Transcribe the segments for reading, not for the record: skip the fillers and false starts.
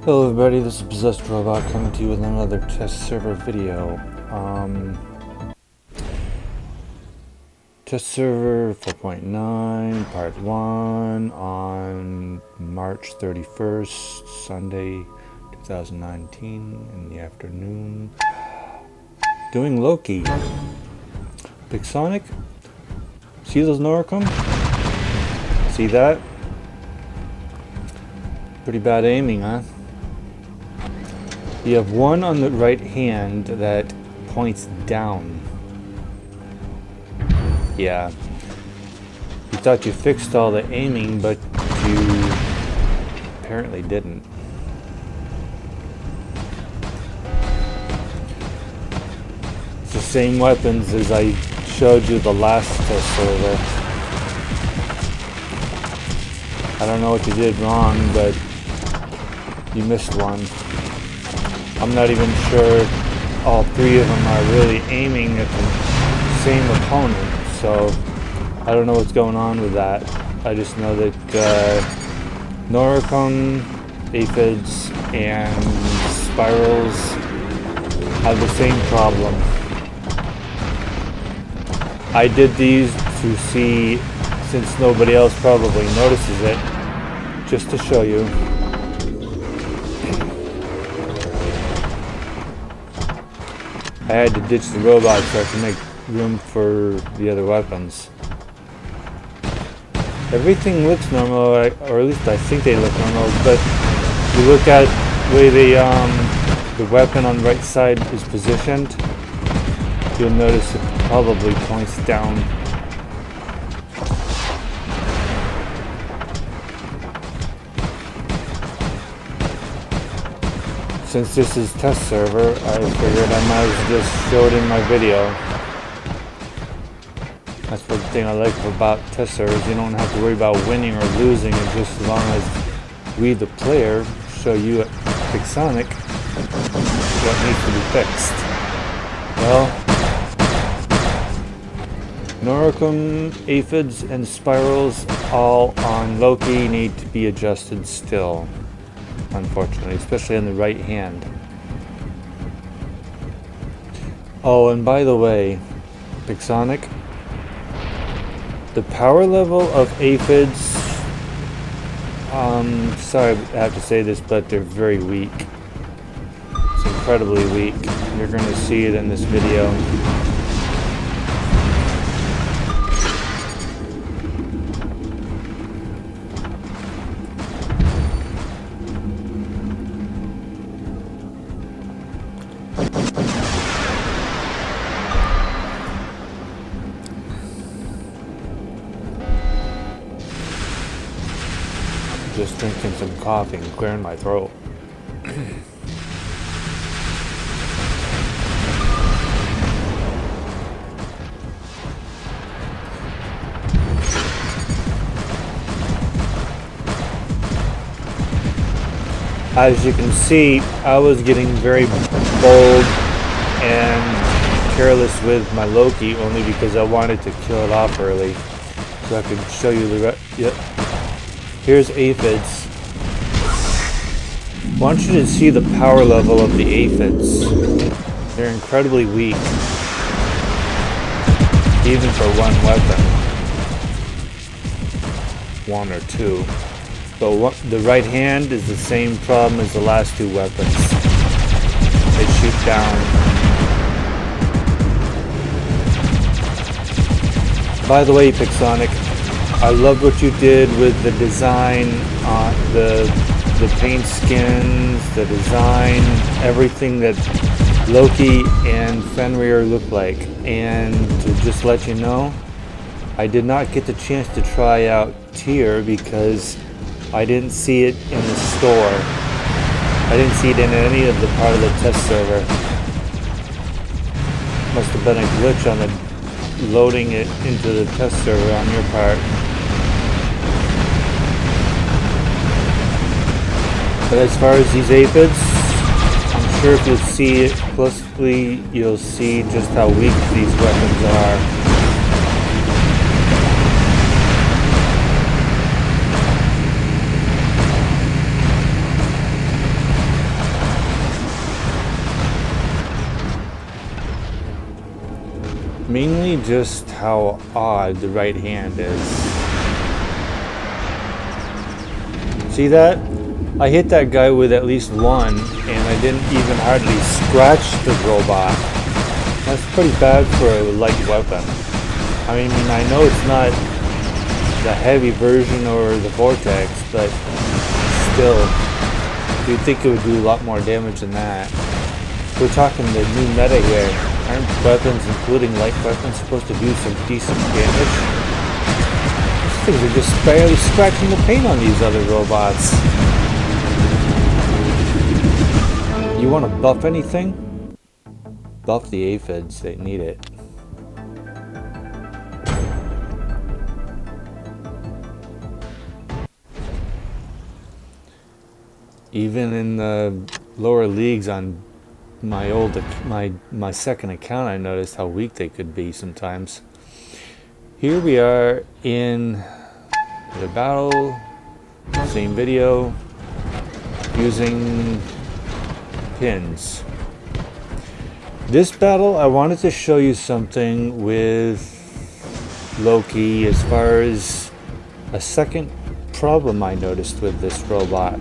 Hello everybody, this is Possessed Robot coming to you with another test server video. Test server 4.9 part 1 on March 31st, Sunday 2019 in the afternoon. Doing Loki. Big Sonic? See those Noricum? See that? Pretty bad aiming, huh? You have one on the right hand that points down. Yeah. You thought you fixed all the aiming, but you apparently didn't. It's the same weapons as I showed you the last test server. I don't know what you did wrong, but you missed one. I'm not even sure all three of them are really aiming at the same opponent, so I don't know what's going on with that. I just know that Noricum, aphids, and spirals have the same problem. I did these to see, since nobody else probably notices it, just to show you. I had to ditch the robot so I could make room for the other weapons. Everything looks normal, or at least I think they look normal, but if you look at the way the weapon on the right side is positioned, you'll notice it probably points down. Since this is test server, I figured I might as well just show it in my video. That's one thing I like about test servers. You don't have to worry about winning or losing, and just as long as we, the player, show you at Big Sonic what needs to be fixed. Well, Noricum, aphids, and spirals all on Loki need to be adjusted still. Unfortunately, especially on the right hand. Oh, and by the way, Big Sonic, the power level of aphids, sorry I have to say this, but they're very weak. It's incredibly weak. You're going to see it in this video. Just drinking some coffee and clearing my throat. As you can see, I was getting very bold and careless with my Loki only because I wanted to kill it off early. So I could show you the yep. Here's aphids. I want you to see the power level of the aphids. They're incredibly weak, even for one weapon. One or two. But the right hand is the same problem as the last two weapons. They shoot down. By the way, Big Sonic, I love what you did with the design, the paint skins, the design, everything that Loki and Fenrir look like. And to just let you know, I did not get the chance to try out Tyr because I didn't see it in the store. I didn't see it in any of the part of the test server. Must have been a glitch on the loading it into the test server on your part. But as far as these aphids, I'm sure if you see it closely, you'll see just how weak these weapons are. Mainly just how odd the right hand is. See that? I hit that guy with at least one, and I didn't even hardly scratch the robot. That's pretty bad for a light weapon. I mean, I know it's not the heavy version or the Vortex, but still, you'd think it would do a lot more damage than that. We're talking the new meta here. Aren't weapons, including light weapons, supposed to do some decent damage? These things are just barely scratching the paint on these other robots. You want to buff anything? Buff the aphids, they need it. Even in the lower leagues on my second account, I noticed how weak they could be sometimes. Here we are in the battle, same video, using pins. This battle, I wanted to show you something with Loki as far as a second problem I noticed with this robot.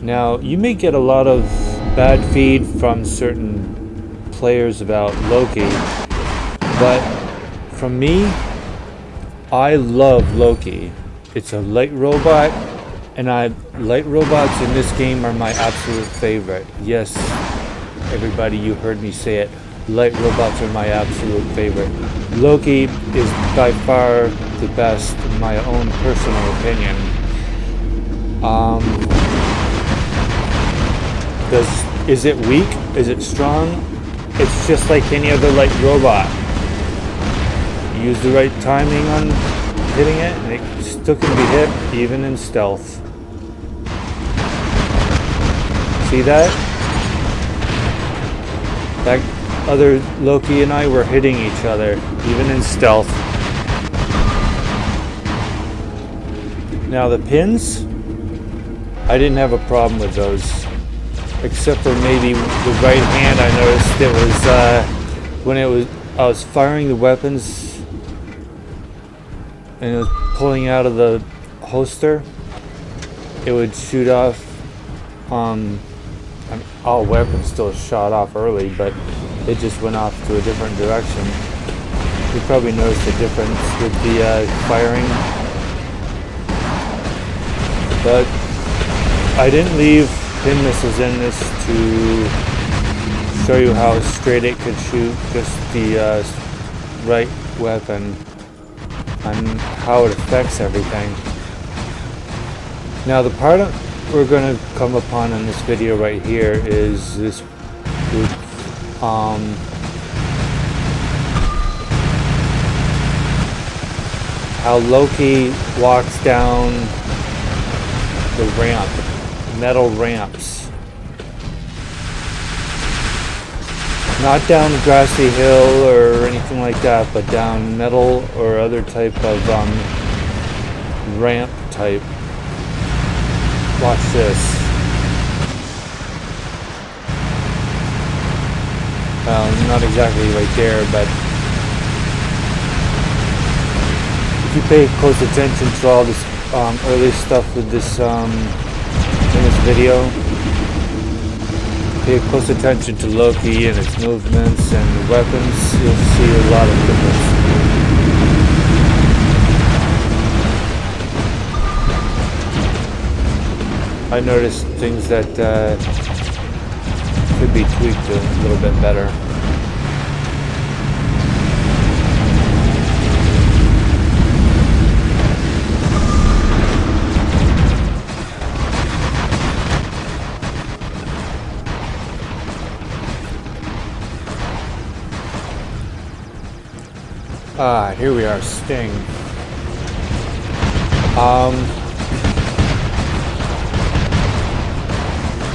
Now, you may get a lot of bad feed from certain players about Loki, but from me, I love Loki. It's a light robot, and light robots in this game are my absolute favorite. Yes, everybody, you heard me say it. Light robots are my absolute favorite. Loki is by far the best in my own personal opinion. Is it weak? Is it strong? It's just like any other light robot. You use the right timing on hitting it, and it still can be hit, even in stealth. See that? That other Loki and I were hitting each other, even in stealth. Now the pins, I didn't have a problem with those. Except for maybe the right hand. I noticed it was when I was firing the weapons and it was pulling out of the holster, it would shoot off. All weapons still shot off early, but it just went off to a different direction. You probably noticed the difference with the firing, but I didn't leave pin missiles in this to show you how straight it could shoot, just the right weapon and how it affects everything. Now the part we're going to come upon in this video right here is this how Loki walks down the ramp. Metal ramps. Not down a grassy hill or anything like that, but down metal or other type of ramp type. Watch this. Well, not exactly right there, but if you pay close attention to all this early stuff with this in this video, pay close attention to Loki and its movements and the weapons, you'll see a lot of difference. I noticed things that could be tweaked a little bit better. Here we are, Sting.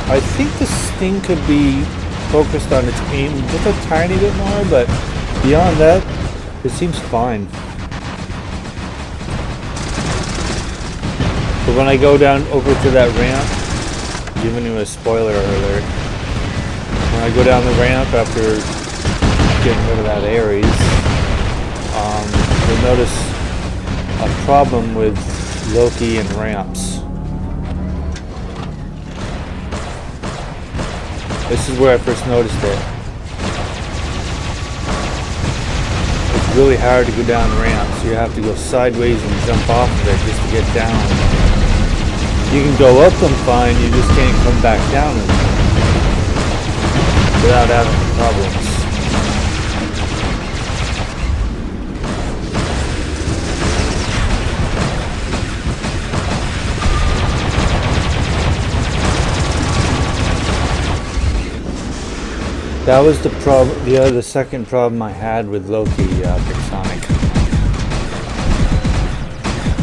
I think the Sting could be focused on its aim just a tiny bit more, but beyond that, it seems fine. But when I go down over to that ramp, giving you a spoiler alert, when I go down the ramp after getting rid of that Ares. You'll notice a problem with Loki and ramps. This is where I first noticed it. It's really hard to go down ramps. You have to go sideways and jump off of it just to get down. You can go up them fine, you just can't come back down without having problems. That was the problem. The second problem I had with Loki, Big Sonic.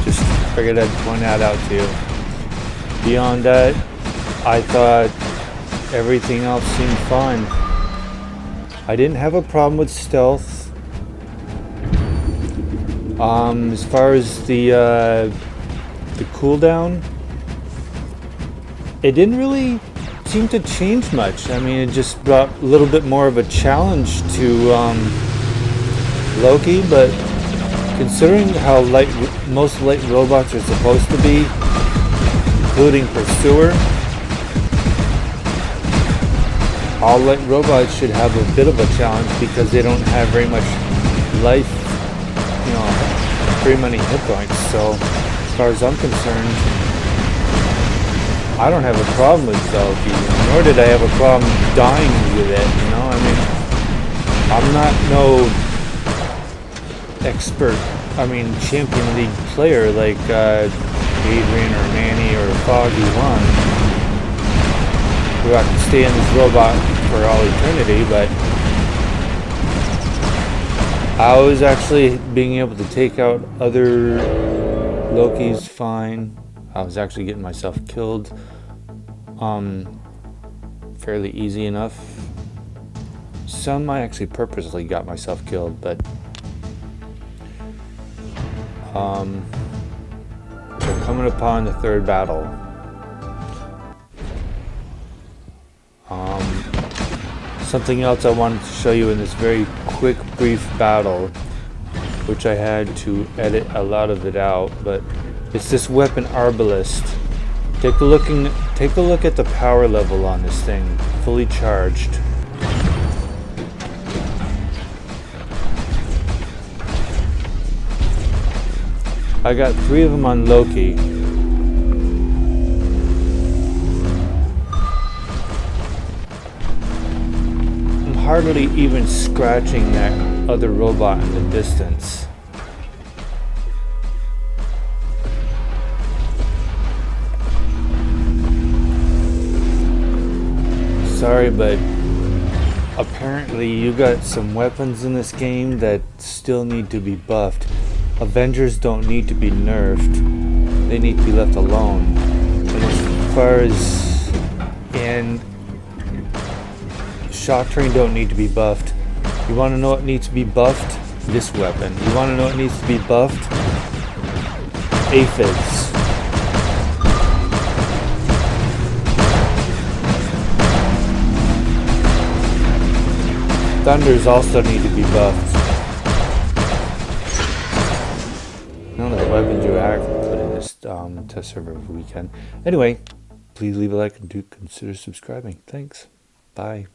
Just figured I'd point that out to you. Beyond that, I thought everything else seemed fine. I didn't have a problem with stealth. As far as the cooldown, it didn't really seem to change much. I mean, it just brought a little bit more of a challenge to Loki, but considering how most light robots are supposed to be, including Pursuer, all light robots should have a bit of a challenge because they don't have very much life, very many hit points. So as far as I'm concerned, I don't have a problem with Loki, nor did I have a problem dying with it, I mean, I'm not no expert, Champion League player like Adrian or Manny or Foggy One, who I can stay in this robot for all eternity, but I was actually being able to take out other Lokis fine. I was actually getting myself killed fairly easy enough. Some I actually purposely got myself killed, but we're coming upon the third battle. Something else I wanted to show you in this very quick, brief battle, which I had to edit a lot of it out, but it's this weapon Arbalest. Take a look at the power level on this thing, fully charged. I got 3 of them on Loki. I'm hardly even scratching that other robot in the distance. Sorry, but apparently you got some weapons in this game that still need to be buffed. Avengers don't need to be nerfed. They need to be left alone. And as far as shock train don't need to be buffed. You want to know what needs to be buffed? This weapon. You want to know what needs to be buffed? Aphids. Thunders also need to be buffed. None of the weapons you put in this test server weekend. Anyway, please leave a like and do consider subscribing. Thanks. Bye.